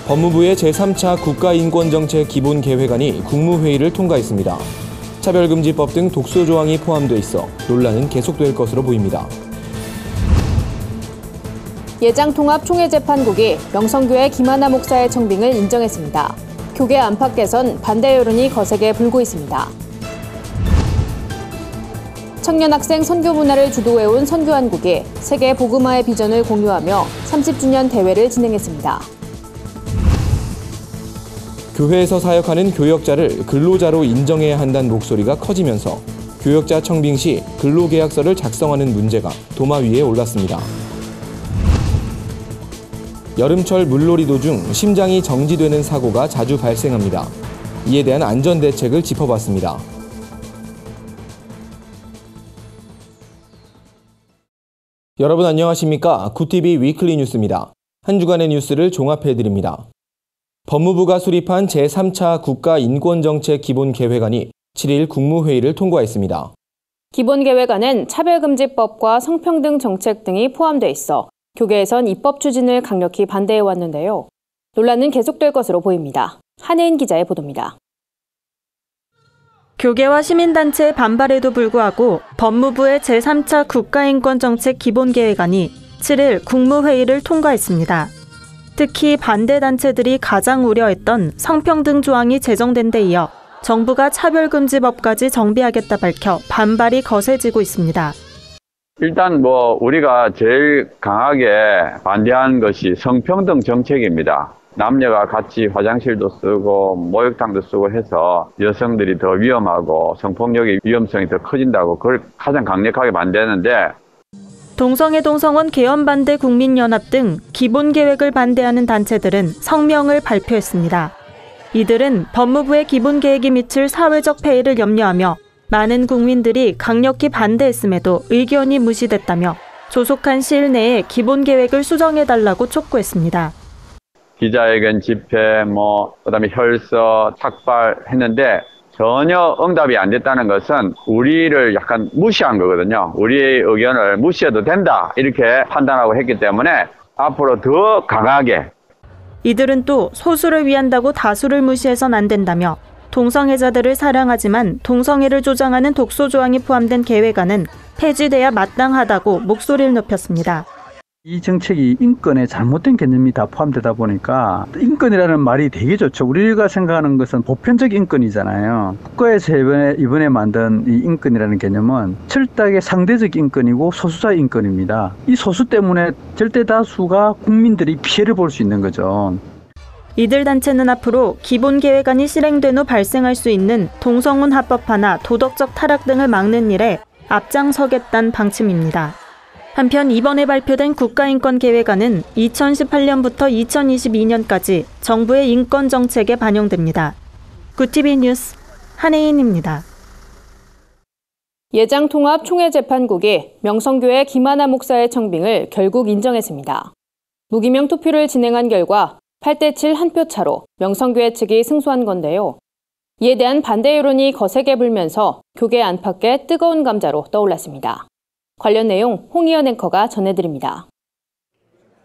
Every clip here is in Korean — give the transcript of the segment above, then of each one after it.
법무부의 제3차 국가인권정책 기본계획안이 국무회의를 통과했습니다. 차별금지법 등 독소조항이 포함돼 있어 논란은 계속될 것으로 보입니다. 예장통합총회재판국이 명성교회 김하나 목사의 청빙을 인정했습니다. 교계 안팎에선 반대 여론이 거세게 불고 있습니다. 청년 학생 선교 문화를 주도해온 선교한국이 세계 복음화의 비전을 공유하며 30주년 대회를 진행했습니다. 교회에서 사역하는 교역자를 근로자로 인정해야 한다는 목소리가 커지면서 교역자 청빙 시 근로계약서를 작성하는 문제가 도마 위에 올랐습니다. 여름철 물놀이 도중 심장이 정지되는 사고가 자주 발생합니다. 이에 대한 안전대책을 짚어봤습니다. 여러분 안녕하십니까? 굿TV 위클리 뉴스입니다. 한 주간의 뉴스를 종합해드립니다. 법무부가 수립한 제3차 국가인권정책 기본계획안이 7일 국무회의를 통과했습니다. 기본계획안은 차별금지법과 성평등 정책 등이 포함돼 있어 교계에선 입법 추진을 강력히 반대해왔는데요. 논란은 계속될 것으로 보입니다. 한혜인 기자의 보도입니다. 교계와 시민단체의 반발에도 불구하고 법무부의 제3차 국가인권정책 기본계획안이 7일 국무회의를 통과했습니다. 특히 반대단체들이 가장 우려했던 성평등 조항이 제정된 데 이어 정부가 차별금지법까지 정비하겠다 밝혀 반발이 거세지고 있습니다. 일단 우리가 제일 강하게 반대한 것이 성평등 정책입니다. 남녀가 같이 화장실도 쓰고 목욕탕도 쓰고 해서 여성들이 더 위험하고 성폭력의 위험성이 더 커진다고 그걸 가장 강력하게 반대하는데, 동성애 동성원 개헌 반대 국민연합 등 기본계획을 반대하는 단체들은 성명을 발표했습니다. 이들은 법무부의 기본계획이 미칠 사회적 폐해를 염려하며 많은 국민들이 강력히 반대했음에도 의견이 무시됐다며 조속한 시일 내에 기본계획을 수정해달라고 촉구했습니다. 기자회견, 집회, 그다음에 혈서, 삭발했는데 전혀 응답이 안 됐다는 것은 우리를 약간 무시한 거거든요. 우리의 의견을 무시해도 된다 이렇게 판단하고 했기 때문에 앞으로 더 강하게. 이들은 또 소수를 위한다고 다수를 무시해선 안 된다며 동성애자들을 사랑하지만 동성애를 조장하는 독소조항이 포함된 계획안은 폐지돼야 마땅하다고 목소리를 높였습니다. 이 정책이 인권에 잘못된 개념이 다 포함되다 보니까 인권이라는 말이 되게 좋죠. 우리가 생각하는 것은 보편적 인권이잖아요. 국가에서 이번에 만든 이 인권이라는 개념은 철저하게 상대적 인권이고 소수자 인권입니다. 이 소수 때문에 절대 다수가 국민들이 피해를 볼 수 있는 거죠. 이들 단체는 앞으로 기본계획안이 실행된 후 발생할 수 있는 동성혼 합법화나 도덕적 타락 등을 막는 일에 앞장서겠다는 방침입니다. 한편 이번에 발표된 국가인권계획안은 2018년부터 2022년까지 정부의 인권정책에 반영됩니다. 굿TV 뉴스 한혜인입니다. 예장통합총회재판국이 명성교회 김하나 목사의 청빙을 결국 인정했습니다. 무기명 투표를 진행한 결과 8대7 한 표 차로 명성교회 측이 승소한 건데요. 이에 대한 반대 여론이 거세게 불면서 교계 안팎에 뜨거운 감자로 떠올랐습니다. 관련 내용 홍희연 앵커가 전해드립니다.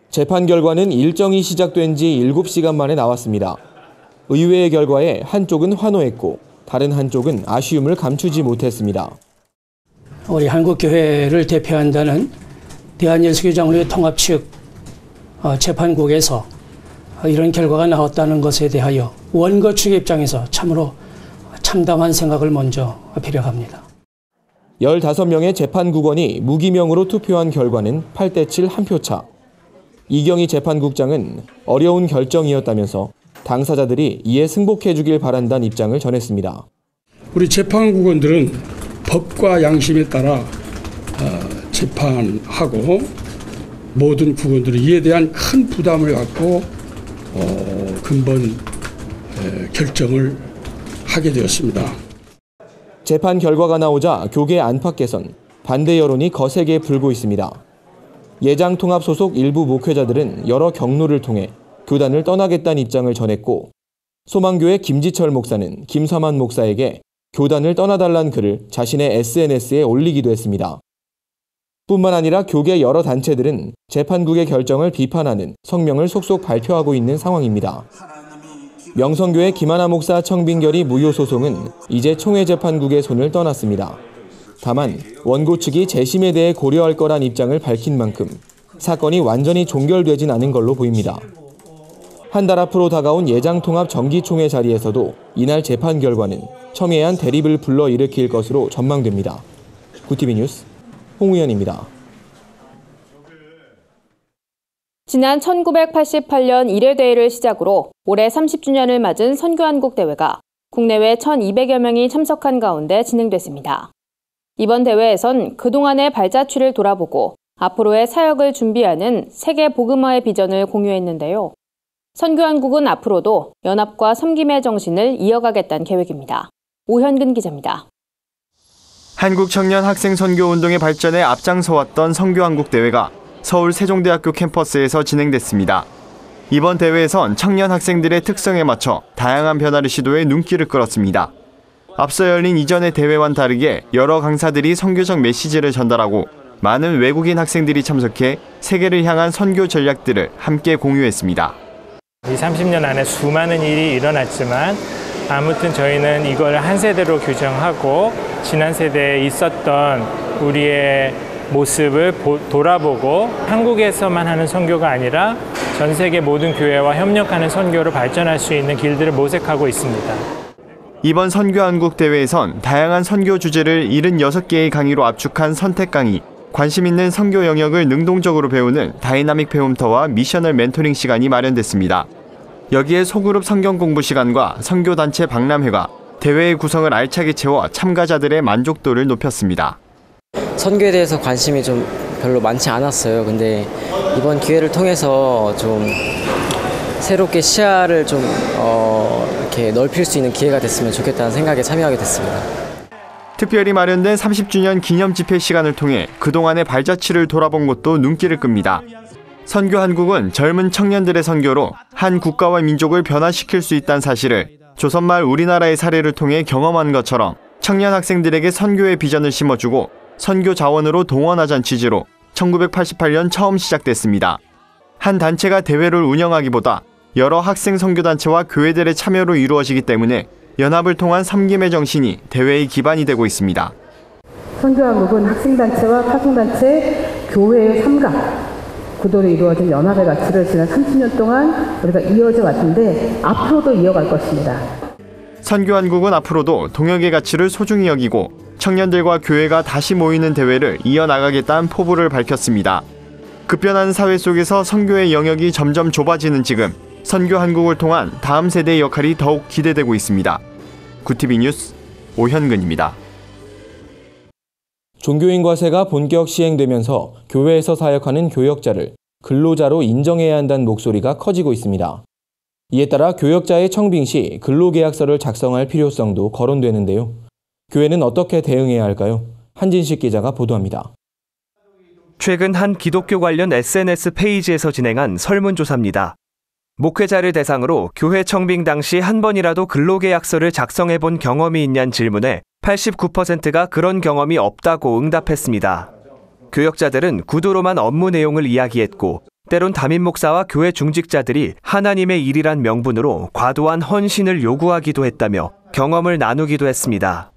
재판 결과는 일정이 시작된 지 7시간 만에 나왔습니다. 의회의 결과에 한쪽은 환호했고 다른 한쪽은 아쉬움을 감추지 못했습니다. 우리 한국교회를 대표한다는 대한예수교장로회 통합 측 재판국에서 이런 결과가 나왔다는 것에 대하여 원고 측 입장에서 참으로 참담한 생각을 먼저 비력합니다. 15명의 재판국원이 무기명으로 투표한 결과는 8대7 한 표 차. 이경희 재판국장은 어려운 결정이었다면서 당사자들이 이에 승복해 주길 바란다는 입장을 전했습니다. 우리 재판국원들은 법과 양심에 따라 재판하고 모든 국원들은 이에 대한 큰 부담을 갖고 근본 결정을 하게 되었습니다. 재판 결과가 나오자 교계 안팎에선 반대 여론이 거세게 불고 있습니다. 예장통합 소속 일부 목회자들은 여러 경로를 통해 교단을 떠나겠다는 입장을 전했고, 소망교회 김지철 목사는 김삼환 목사에게 교단을 떠나달라는 글을 자신의 SNS에 올리기도 했습니다. 뿐만 아니라 교계 여러 단체들은 재판국의 결정을 비판하는 성명을 속속 발표하고 있는 상황입니다. 명성교회 김하나 목사 청빙결의 무효 소송은 이제 총회재판국의 손을 떠났습니다. 다만 원고 측이 재심에 대해 고려할 거란 입장을 밝힌 만큼 사건이 완전히 종결되진 않은 걸로 보입니다. 한 달 앞으로 다가온 예장통합 정기총회 자리에서도 이날 재판 결과는 첨예한 대립을 불러일으킬 것으로 전망됩니다. 구티비 뉴스 홍우연입니다. 지난 1988년 1회 대회를 시작으로 올해 30주년을 맞은 선교한국 대회가 국내외 1,200여 명이 참석한 가운데 진행됐습니다. 이번 대회에선 그동안의 발자취를 돌아보고 앞으로의 사역을 준비하는 세계 복음화의 비전을 공유했는데요. 선교한국은 앞으로도 연합과 섬김의 정신을 이어가겠다는 계획입니다. 오현근 기자입니다. 한국 청년 학생 선교 운동의 발전에 앞장서왔던 선교한국 대회가 서울 세종대학교 캠퍼스에서 진행됐습니다. 이번 대회에선 청년 학생들의 특성에 맞춰 다양한 변화를 시도해 눈길을 끌었습니다. 앞서 열린 이전의 대회와는 다르게 여러 강사들이 선교적 메시지를 전달하고 많은 외국인 학생들이 참석해 세계를 향한 선교 전략들을 함께 공유했습니다. 이 30년 안에 수많은 일이 일어났지만 아무튼 저희는 이걸 한 세대로 규정하고 지난 세대에 있었던 우리의 모습을 돌아보고 한국에서만 하는 선교가 아니라 전 세계 모든 교회와 협력하는 선교로 발전할 수 있는 길들을 모색하고 있습니다. 이번 선교한국 대회에선 다양한 선교 주제를 76개의 강의로 압축한 선택 강의, 관심 있는 선교 영역을 능동적으로 배우는 다이나믹 배움터와 미셔널 멘토링 시간이 마련됐습니다. 여기에 소그룹 성경 공부 시간과 선교단체 박람회가 대회의 구성을 알차게 채워 참가자들의 만족도를 높였습니다. 선교에 대해서 관심이 좀 별로 많지 않았어요. 근데 이번 기회를 통해서 좀 새롭게 시야를 좀 이렇게 넓힐 수 있는 기회가 됐으면 좋겠다는 생각에 참여하게 됐습니다. 특별히 마련된 30주년 기념 집회 시간을 통해 그동안의 발자취를 돌아본 것도 눈길을 끕니다. 선교한국은 젊은 청년들의 선교로 한 국가와 민족을 변화시킬 수 있다는 사실을 조선말 우리나라의 사례를 통해 경험한 것처럼 청년 학생들에게 선교의 비전을 심어주고 선교 자원으로 동원하자는 취지로 1988년 처음 시작됐습니다. 한 단체가 대회를 운영하기보다 여러 학생 선교단체와 교회들의 참여로 이루어지기 때문에 연합을 통한 섬김의 정신이 대회의 기반이 되고 있습니다. 선교한국은 학생단체와 파송단체, 교회의 삼각 구도로 이루어진 연합의 가치를 지난 30년 동안 우리가 이어져 왔는데 앞으로도 이어갈 것입니다. 선교한국은 앞으로도 동역의 가치를 소중히 여기고 청년들과 교회가 다시 모이는 대회를 이어나가겠다는 포부를 밝혔습니다. 급변하는 사회 속에서 선교의 영역이 점점 좁아지는 지금 선교한국을 통한 다음 세대의 역할이 더욱 기대되고 있습니다. 구티비 뉴스 오현근입니다. 종교인과세가 본격 시행되면서 교회에서 사역하는 교역자를 근로자로 인정해야 한다는 목소리가 커지고 있습니다. 이에 따라 교역자의 청빙 시 근로계약서를 작성할 필요성도 거론되는데요. 교회는 어떻게 대응해야 할까요? 한진식 기자가 보도합니다. 최근 한 기독교 관련 SNS 페이지에서 진행한 설문조사입니다. 목회자를 대상으로 교회 청빙 당시 한 번이라도 근로계약서를 작성해 본 경험이 있냐는 질문에 89%가 그런 경험이 없다고 응답했습니다. 교역자들은 구두로만 업무 내용을 이야기했고 때론 담임 목사와 교회 중직자들이 하나님의 일이란 명분으로 과도한 헌신을 요구하기도 했다며 경험을 나누기도 했습니다.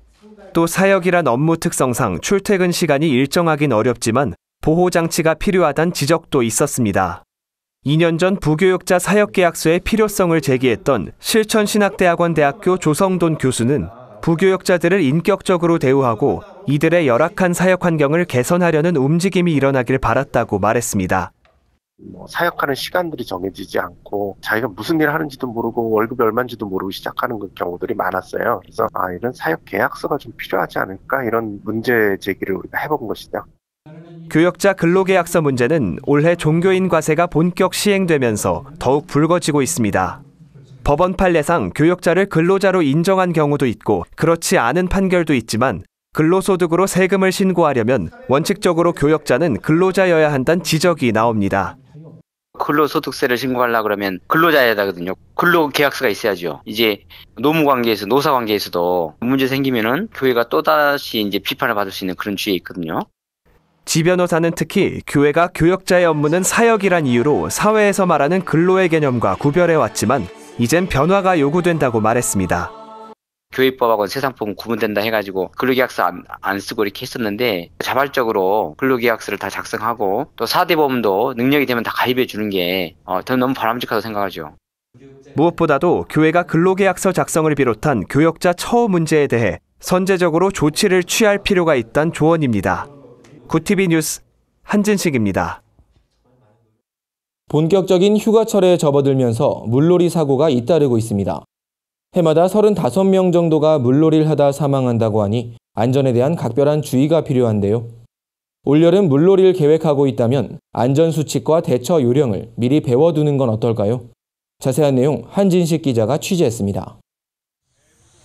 또 사역이란 업무 특성상 출퇴근 시간이 일정하긴 어렵지만 보호장치가 필요하다는 지적도 있었습니다. 2년 전 부교역자 사역계약서의 필요성을 제기했던 실천신학대학원 대학교 조성돈 교수는 부교역자들을 인격적으로 대우하고 이들의 열악한 사역 환경을 개선하려는 움직임이 일어나길 바랐다고 말했습니다. 사역하는 시간들이 정해지지 않고 자기가 무슨 일을 하는지도 모르고 월급이 얼마인지도 모르고 시작하는 경우들이 많았어요. 그래서 이런 사역 계약서가 좀 필요하지 않을까 이런 문제 제기를 우리가 해본 것이죠. 교역자 근로계약서 문제는 올해 종교인 과세가 본격 시행되면서 더욱 불거지고 있습니다. 법원 판례상 교역자를 근로자로 인정한 경우도 있고 그렇지 않은 판결도 있지만 근로소득으로 세금을 신고하려면 원칙적으로 교역자는 근로자여야 한다는 지적이 나옵니다. 근로소득세를 신고하려고 그러면 근로자여야 하거든요. 근로계약서가 있어야죠. 이제 노무관계에서 노사관계에서도 문제 생기면은 교회가 또다시 이제 비판을 받을 수 있는 그런 주의에 있거든요. 지 변호사는 특히 교회가 교역자의 업무는 사역이란 이유로 사회에서 말하는 근로의 개념과 구별해왔지만 이젠 변화가 요구된다고 말했습니다. 교회법하고 세상법은 구분된다 해가지고 근로계약서 안 쓰고 이렇게 했었는데 자발적으로 근로계약서를 다 작성하고 또 4대 보험도 능력이 되면 다 가입해 주는 게 저는 너무 바람직하다고 생각하죠. 무엇보다도 교회가 근로계약서 작성을 비롯한 교역자 처우 문제에 대해 선제적으로 조치를 취할 필요가 있다는 조언입니다. 구TV 뉴스 한진식입니다. 본격적인 휴가철에 접어들면서 물놀이 사고가 잇따르고 있습니다. 해마다 35명 정도가 물놀이를 하다 사망한다고 하니 안전에 대한 각별한 주의가 필요한데요. 올여름 물놀이를 계획하고 있다면 안전수칙과 대처 요령을 미리 배워두는 건 어떨까요? 자세한 내용 한진식 기자가 취재했습니다.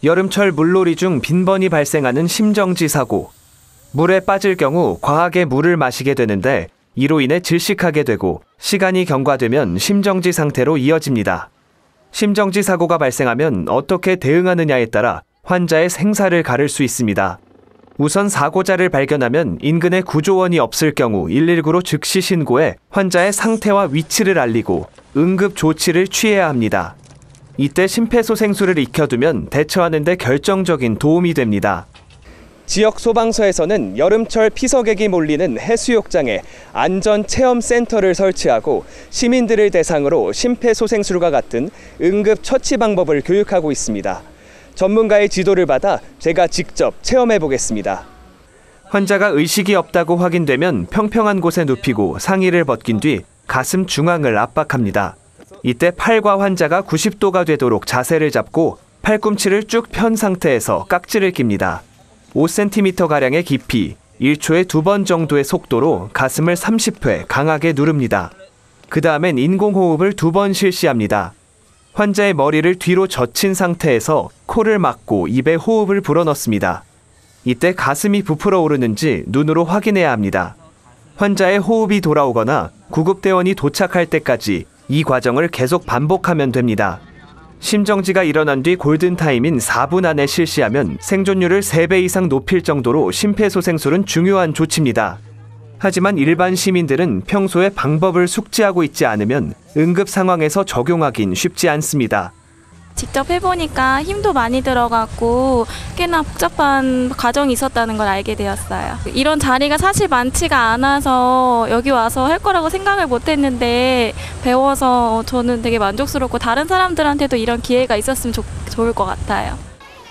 여름철 물놀이 중 빈번히 발생하는 심정지 사고. 물에 빠질 경우 과하게 물을 마시게 되는데 이로 인해 질식하게 되고 시간이 경과되면 심정지 상태로 이어집니다. 심정지 사고가 발생하면 어떻게 대응하느냐에 따라 환자의 생사를 가를 수 있습니다. 우선 사고자를 발견하면 인근에 구조원이 없을 경우 119로 즉시 신고해 환자의 상태와 위치를 알리고 응급 조치를 취해야 합니다. 이때 심폐소생술을 익혀두면 대처하는 데 결정적인 도움이 됩니다. 지역 소방서에서는 여름철 피서객이 몰리는 해수욕장에 안전체험센터를 설치하고 시민들을 대상으로 심폐소생술과 같은 응급 처치 방법을 교육하고 있습니다. 전문가의 지도를 받아 제가 직접 체험해 보겠습니다. 환자가 의식이 없다고 확인되면 평평한 곳에 눕히고 상의를 벗긴 뒤 가슴 중앙을 압박합니다. 이때 팔과 환자가 90도가 되도록 자세를 잡고 팔꿈치를 쭉 편 상태에서 깍지를 낍니다. 5cm가량의 깊이, 1초에 2번 정도의 속도로 가슴을 30회 강하게 누릅니다. 그 다음엔 인공호흡을 2번 실시합니다. 환자의 머리를 뒤로 젖힌 상태에서 코를 막고 입에 호흡을 불어넣습니다. 이때 가슴이 부풀어 오르는지 눈으로 확인해야 합니다. 환자의 호흡이 돌아오거나 구급대원이 도착할 때까지 이 과정을 계속 반복하면 됩니다. 심정지가 일어난 뒤 골든타임인 4분 안에 실시하면 생존율을 3배 이상 높일 정도로 심폐소생술은 중요한 조치입니다. 하지만 일반 시민들은 평소에 방법을 숙지하고 있지 않으면 응급 상황에서 적용하긴 쉽지 않습니다. 직접 해보니까 힘도 많이 들어갔고 꽤나 복잡한 과정이 있었다는 걸 알게 되었어요. 이런 자리가 사실 많지가 않아서 여기 와서 할 거라고 생각을 못했는데 배워서 저는 되게 만족스럽고 다른 사람들한테도 이런 기회가 있었으면 좋을 것 같아요.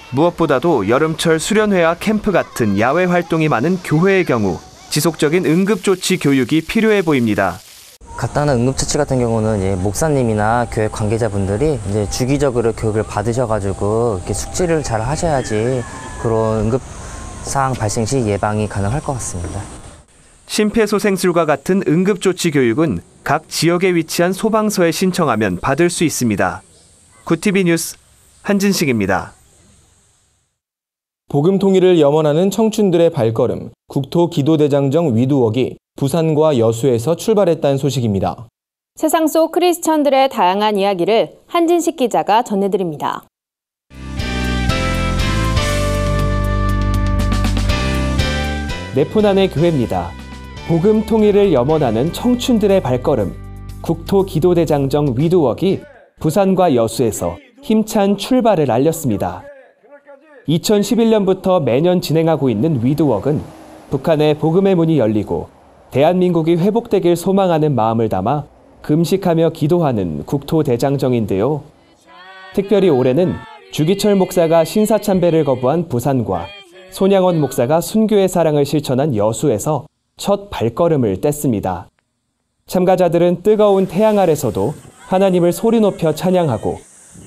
무엇보다도 여름철 수련회와 캠프 같은 야외 활동이 많은 교회의 경우 지속적인 응급조치 교육이 필요해 보입니다. 간단한 응급처치 같은 경우는 목사님이나 교회 관계자분들이 이제 주기적으로 교육을 받으셔가지고 이렇게 숙지를 잘 하셔야지 그런 응급 상황 발생 시 예방이 가능할 것 같습니다. 심폐소생술과 같은 응급조치 교육은 각 지역에 위치한 소방서에 신청하면 받을 수 있습니다. 구TV 뉴스 한진식입니다. 복음 통일을 염원하는 청춘들의 발걸음, 국토기도대장정 위두웍이 부산과 여수에서 출발했다는 소식입니다. 세상 속 크리스천들의 다양한 이야기를 한진식 기자가 전해드립니다. 내 폰 안의 교회입니다. 복음 통일을 염원하는 청춘들의 발걸음, 국토기도대장정 위두웍이 부산과 여수에서 힘찬 출발을 알렸습니다. 2011년부터 매년 진행하고 있는 위두웍은 북한의 복음의 문이 열리고 대한민국이 회복되길 소망하는 마음을 담아 금식하며 기도하는 국토대장정인데요. 특별히 올해는 주기철 목사가 신사참배를 거부한 부산과 손양원 목사가 순교의 사랑을 실천한 여수에서 첫 발걸음을 뗐습니다. 참가자들은 뜨거운 태양 아래서도 하나님을 소리 높여 찬양하고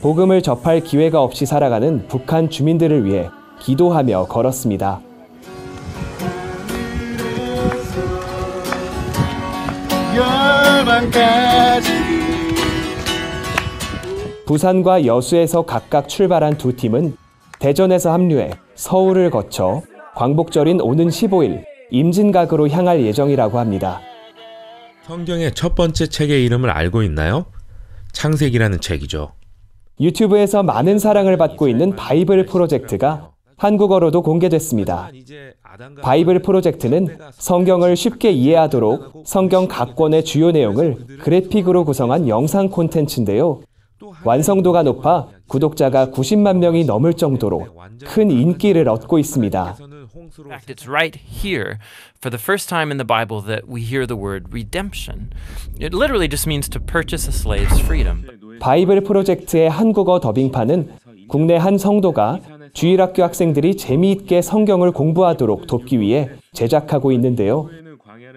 복음을 접할 기회가 없이 살아가는 북한 주민들을 위해 기도하며 걸었습니다. 부산과 여수에서 각각 출발한 두 팀은 대전에서 합류해 서울을 거쳐 광복절인 오는 15일 임진각으로 향할 예정이라고 합니다. 성경의 첫 번째 책의 이름을 알고 있나요? 창세기라는 책이죠. 유튜브에서 많은 사랑을 받고 있는 바이블 프로젝트가 한국어로도 공개됐습니다. 바이블 프로젝트는 성경을 쉽게 이해하도록 성경 각 권의 주요 내용을 그래픽으로 구성한 영상 콘텐츠인데요. 완성도가 높아 구독자가 90만 명이 넘을 정도로 큰 인기를 얻고 있습니다. It's right here for the first time in the Bible that we hear the word redemption. It literally just means to purchase a slave's freedom. 바이블 프로젝트의 한국어 더빙판은 국내 한 성도가 주일학교 학생들이 재미있게 성경을 공부하도록 돕기 위해 제작하고 있는데요.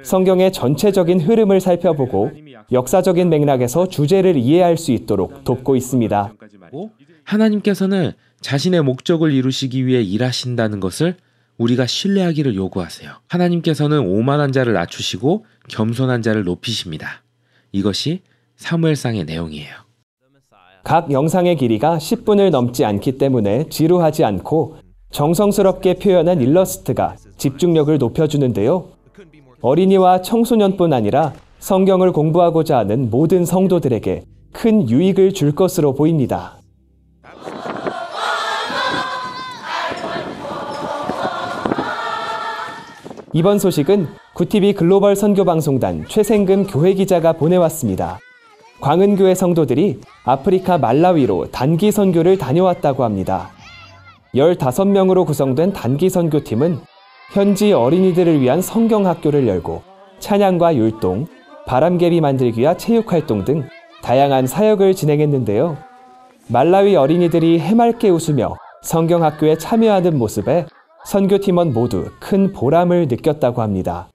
성경의 전체적인 흐름을 살펴보고 역사적인 맥락에서 주제를 이해할 수 있도록 돕고 있습니다. 하나님께서는 자신의 목적을 이루시기 위해 일하신다는 것을 우리가 신뢰하기를 요구하세요. 하나님께서는 오만한 자를 낮추시고 겸손한 자를 높이십니다. 이것이 사무엘상의 내용이에요. 각 영상의 길이가 10분을 넘지 않기 때문에 지루하지 않고 정성스럽게 표현한 일러스트가 집중력을 높여주는데요. 어린이와 청소년뿐 아니라 성경을 공부하고자 하는 모든 성도들에게 큰 유익을 줄 것으로 보입니다. 이번 소식은 구TV 글로벌 선교방송단 최생금 교회 기자가 보내왔습니다. 광은교회 성도들이 아프리카 말라위로 단기 선교를 다녀왔다고 합니다. 15명으로 구성된 단기 선교팀은 현지 어린이들을 위한 성경학교를 열고 찬양과 율동, 바람개비 만들기와 체육활동 등 다양한 사역을 진행했는데요. 말라위 어린이들이 해맑게 웃으며 성경학교에 참여하는 모습에 선교팀원 모두 큰 보람을 느꼈다고 합니다.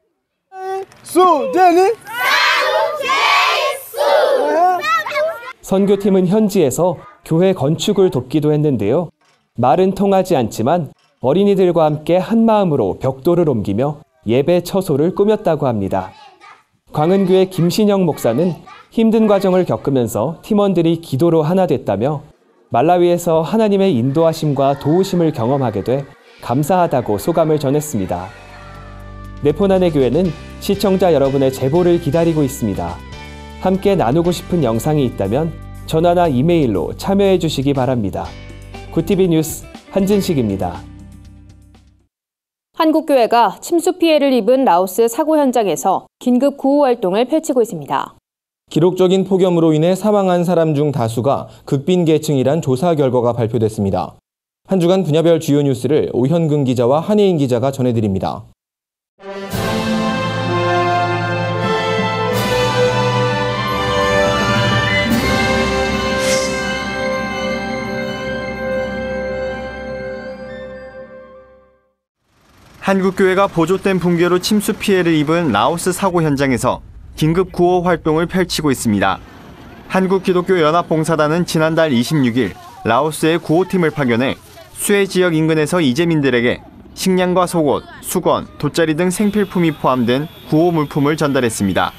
선교팀은 현지에서 교회 건축을 돕기도 했는데요. 말은 통하지 않지만 어린이들과 함께 한마음으로 벽돌을 옮기며 예배 처소를 꾸몄다고 합니다. 광은교회 김신영 목사는 힘든 과정을 겪으면서 팀원들이 기도로 하나 됐다며 말라위에서 하나님의 인도하심과 도우심을 경험하게 돼 감사하다고 소감을 전했습니다. 네포난의 교회는 시청자 여러분의 제보를 기다리고 있습니다. 함께 나누고 싶은 영상이 있다면 전화나 이메일로 참여해 주시기 바랍니다. 구TV 뉴스 한진식입니다. 한국교회가 침수 피해를 입은 라오스 사고 현장에서 긴급 구호 활동을 펼치고 있습니다. 기록적인 폭염으로 인해 사망한 사람 중 다수가 극빈계층이란 조사 결과가 발표됐습니다. 한 주간 분야별 주요 뉴스를 오현근 기자와 한혜인 기자가 전해드립니다. 한국교회가 보조댐 붕괴로 침수 피해를 입은 라오스 사고 현장에서 긴급 구호 활동을 펼치고 있습니다. 한국기독교연합봉사단은 지난달 26일 라오스에 구호팀을 파견해 수해 지역 인근에서 이재민들에게 식량과 속옷, 수건, 돗자리 등 생필품이 포함된 구호 물품을 전달했습니다.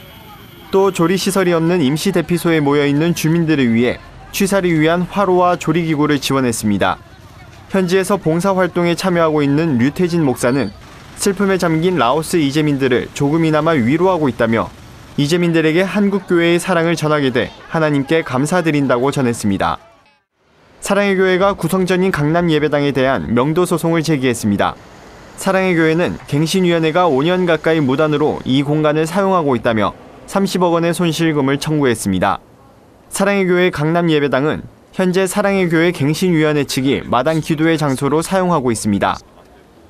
또 조리시설이 없는 임시 대피소에 모여있는 주민들을 위해 취사를 위한 화로와 조리기구를 지원했습니다. 현지에서 봉사활동에 참여하고 있는 류태진 목사는 슬픔에 잠긴 라오스 이재민들을 조금이나마 위로하고 있다며 이재민들에게 한국교회의 사랑을 전하게 돼 하나님께 감사드린다고 전했습니다. 사랑의 교회가 구성전인 강남 예배당에 대한 명도 소송을 제기했습니다. 사랑의 교회는 갱신위원회가 5년 가까이 무단으로 이 공간을 사용하고 있다며 30억 원의 손실금을 청구했습니다. 사랑의 교회 강남 예배당은 현재 사랑의 교회 갱신위원회 측이 마당 기도의 장소로 사용하고 있습니다.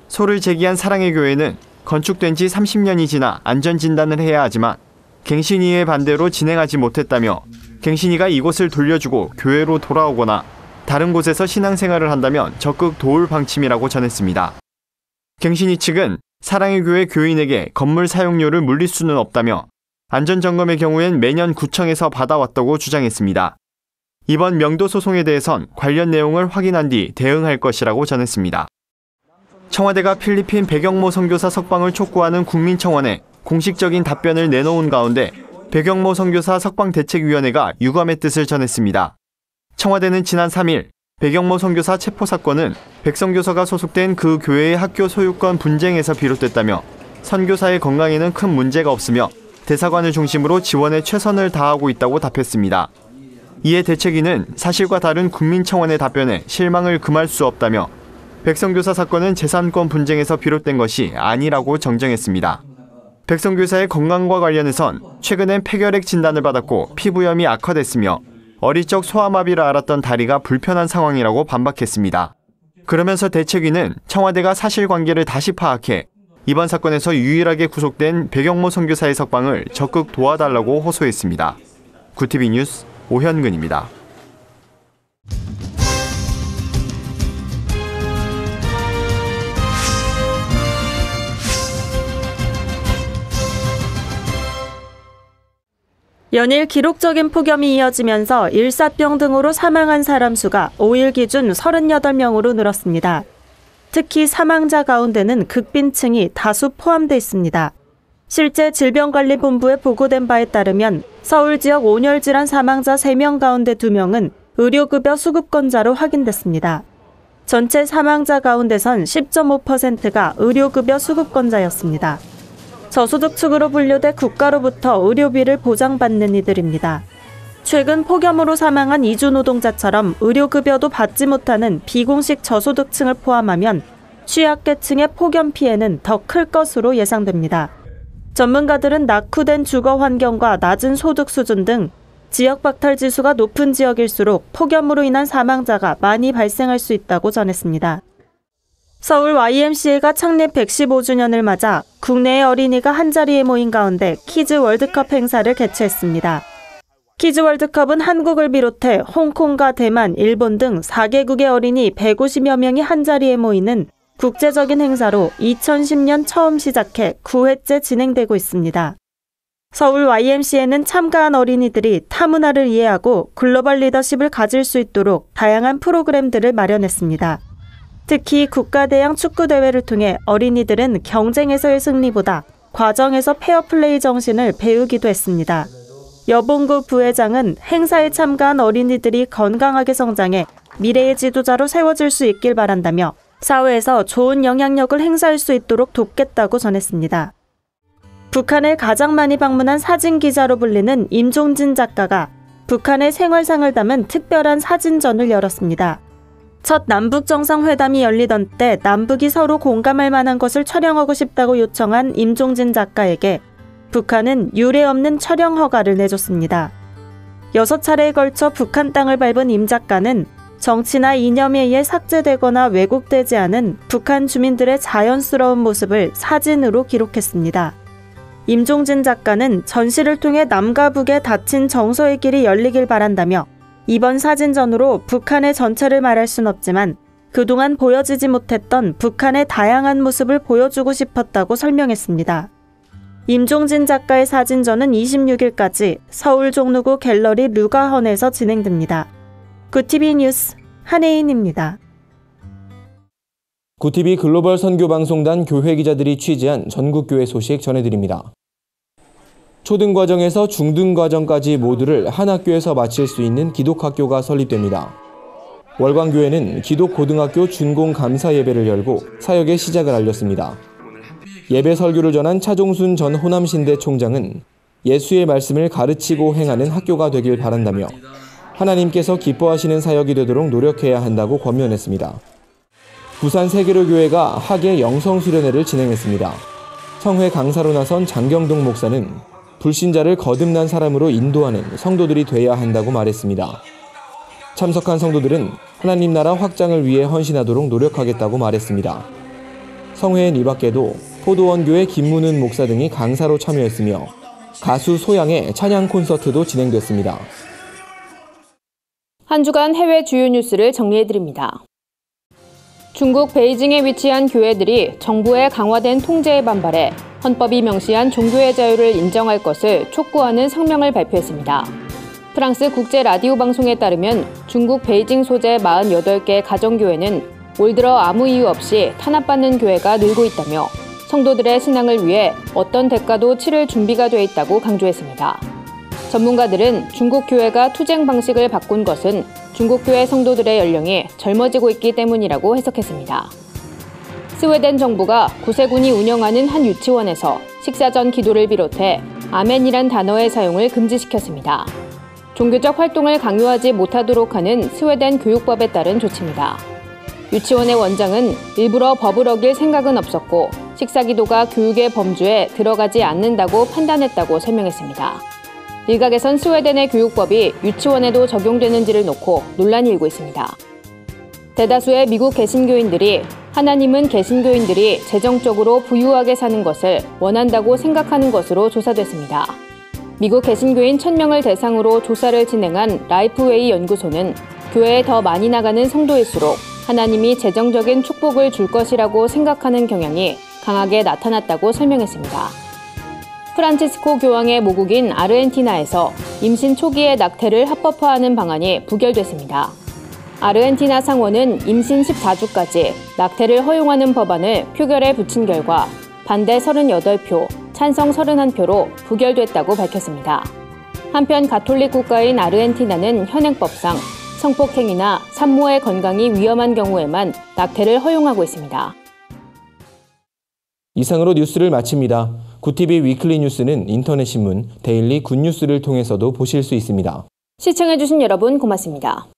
소를 제기한 사랑의 교회는 건축된 지 30년이 지나 안전진단을 해야 하지만 갱신위의 반대로 진행하지 못했다며 갱신위가 이곳을 돌려주고 교회로 돌아오거나 다른 곳에서 신앙생활을 한다면 적극 도울 방침이라고 전했습니다. 갱신위 측은 사랑의 교회 교인에게 건물 사용료를 물릴 수는 없다며 안전점검의 경우엔 매년 구청에서 받아왔다고 주장했습니다. 이번 명도 소송에 대해선 관련 내용을 확인한 뒤 대응할 것이라고 전했습니다. 청와대가 필리핀 백영모 선교사 석방을 촉구하는 국민청원에 공식적인 답변을 내놓은 가운데 백영모 선교사 석방대책위원회가 유감의 뜻을 전했습니다. 청와대는 지난 3일 백영모 선교사 체포 사건은 백 선교사가 소속된 그 교회의 학교 소유권 분쟁에서 비롯됐다며 선교사의 건강에는 큰 문제가 없으며 대사관을 중심으로 지원에 최선을 다하고 있다고 답했습니다. 이에 대책위는 사실과 다른 국민청원의 답변에 실망을 금할 수 없다며 백성교사 사건은 재산권 분쟁에서 비롯된 것이 아니라고 정정했습니다. 백성교사의 건강과 관련해선 최근엔 폐결핵 진단을 받았고 피부염이 악화됐으며 어릴 적 소아마비를 앓았던 다리가 불편한 상황이라고 반박했습니다. 그러면서 대책위는 청와대가 사실관계를 다시 파악해 이번 사건에서 유일하게 구속된 백영모 선교사의 석방을 적극 도와달라고 호소했습니다. 구티비 뉴스 오현근입니다. 연일 기록적인 폭염이 이어지면서 일사병 등으로 사망한 사람 수가 5일 기준 38명으로 늘었습니다. 특히 사망자 가운데는 극빈층이 다수 포함돼 있습니다. 실제 질병관리본부에 보고된 바에 따르면 서울 지역 온열 질환 사망자 3명 가운데 2명은 의료급여 수급권자로 확인됐습니다. 전체 사망자 가운데선 10.5%가 의료급여 수급권자였습니다. 저소득층으로 분류돼 국가로부터 의료비를 보장받는 이들입니다. 최근 폭염으로 사망한 이주 노동자처럼 의료급여도 받지 못하는 비공식 저소득층을 포함하면 취약계층의 폭염 피해는 더 클 것으로 예상됩니다. 전문가들은 낙후된 주거 환경과 낮은 소득 수준 등 지역 박탈 지수가 높은 지역일수록 폭염으로 인한 사망자가 많이 발생할 수 있다고 전했습니다. 서울 YMCA가 창립 115주년을 맞아 국내의 어린이가 한자리에 모인 가운데 키즈 월드컵 행사를 개최했습니다. 키즈 월드컵은 한국을 비롯해 홍콩과 대만, 일본 등 4개국의 어린이 150여 명이 한자리에 모이는 국제적인 행사로 2010년 처음 시작해 9회째 진행되고 있습니다. 서울 YMCA는 참가한 어린이들이 타문화를 이해하고 글로벌 리더십을 가질 수 있도록 다양한 프로그램들을 마련했습니다. 특히 국가대항 축구대회를 통해 어린이들은 경쟁에서의 승리보다 과정에서 페어플레이 정신을 배우기도 했습니다. 여봉구 부회장은 행사에 참가한 어린이들이 건강하게 성장해 미래의 지도자로 세워질 수 있길 바란다며 사회에서 좋은 영향력을 행사할 수 있도록 돕겠다고 전했습니다. 북한을 가장 많이 방문한 사진기자로 불리는 임종진 작가가 북한의 생활상을 담은 특별한 사진전을 열었습니다. 첫 남북정상회담이 열리던 때 남북이 서로 공감할 만한 것을 촬영하고 싶다고 요청한 임종진 작가에게 북한은 유례 없는 촬영 허가를 내줬습니다. 6차례에 걸쳐 북한 땅을 밟은 임 작가는 정치나 이념에 의해 삭제되거나 왜곡되지 않은 북한 주민들의 자연스러운 모습을 사진으로 기록했습니다. 임종진 작가는 전시를 통해 남과 북의 닫힌 정서의 길이 열리길 바란다며 이번 사진전으로 북한의 전체를 말할 순 없지만 그동안 보여지지 못했던 북한의 다양한 모습을 보여주고 싶었다고 설명했습니다. 임종진 작가의 사진전은 26일까지 서울 종로구 갤러리 류가헌에서 진행됩니다. 구티비 뉴스 한혜인입니다. 구티비 글로벌 선교방송단 교회 기자들이 취재한 전국교회 소식 전해드립니다. 초등과정에서 중등과정까지 모두를 한 학교에서 마칠 수 있는 기독학교가 설립됩니다. 월광교회는 기독고등학교 준공 감사 예배를 열고 사역의 시작을 알렸습니다. 예배 설교를 전한 차종순 전 호남신대 총장은 예수의 말씀을 가르치고 행하는 학교가 되길 바란다며 하나님께서 기뻐하시는 사역이 되도록 노력해야 한다고 권면했습니다. 부산 세계로교회가 학예 영성수련회를 진행했습니다. 성회 강사로 나선 장경동 목사는 불신자를 거듭난 사람으로 인도하는 성도들이 돼야 한다고 말했습니다. 참석한 성도들은 하나님 나라 확장을 위해 헌신하도록 노력하겠다고 말했습니다. 성회엔 이 밖에도 포도원교회 김문은 목사 등이 강사로 참여했으며 가수 소양의 찬양 콘서트도 진행됐습니다. 한 주간 해외 주요 뉴스를 정리해드립니다. 중국 베이징에 위치한 교회들이 정부의 강화된 통제에 반발해 헌법이 명시한 종교의 자유를 인정할 것을 촉구하는 성명을 발표했습니다. 프랑스 국제 라디오 방송에 따르면 중국 베이징 소재 48개 가정교회는 올 들어 아무 이유 없이 탄압받는 교회가 늘고 있다며 성도들의 신앙을 위해 어떤 대가도 치를 준비가 돼 있다고 강조했습니다. 전문가들은 중국 교회가 투쟁 방식을 바꾼 것은 중국 교회 성도들의 연령이 젊어지고 있기 때문이라고 해석했습니다. 스웨덴 정부가 구세군이 운영하는 한 유치원에서 식사 전 기도를 비롯해 아멘이란 단어의 사용을 금지시켰습니다. 종교적 활동을 강요하지 못하도록 하는 스웨덴 교육법에 따른 조치입니다. 유치원의 원장은 일부러 법을 어길 생각은 없었고 식사기도가 교육의 범주에 들어가지 않는다고 판단했다고 설명했습니다. 일각에선 스웨덴의 교육법이 유치원에도 적용되는지를 놓고 논란이 일고 있습니다. 대다수의 미국 개신교인들이 하나님은 개신교인들이 재정적으로 부유하게 사는 것을 원한다고 생각하는 것으로 조사됐습니다. 미국 개신교인 1000명을 대상으로 조사를 진행한 라이프웨이 연구소는 교회에 더 많이 나가는 성도일수록 하나님이 재정적인 축복을 줄 것이라고 생각하는 경향이 강하게 나타났다고 설명했습니다. 프란치스코 교황의 모국인 아르헨티나에서 임신 초기의 낙태를 합법화하는 방안이 부결됐습니다. 아르헨티나 상원은 임신 14주까지 낙태를 허용하는 법안을 표결에 붙인 결과 반대 38표, 찬성 31표로 부결됐다고 밝혔습니다. 한편 가톨릭 국가인 아르헨티나는 현행법상 성폭행이나 산모의 건강이 위험한 경우에만 낙태를 허용하고 있습니다. 이상으로 뉴스를 마칩니다. 굿TV 위클리 뉴스는 인터넷 신문 데일리 굿뉴스를 통해서도 보실 수 있습니다. 시청해주신 여러분 고맙습니다.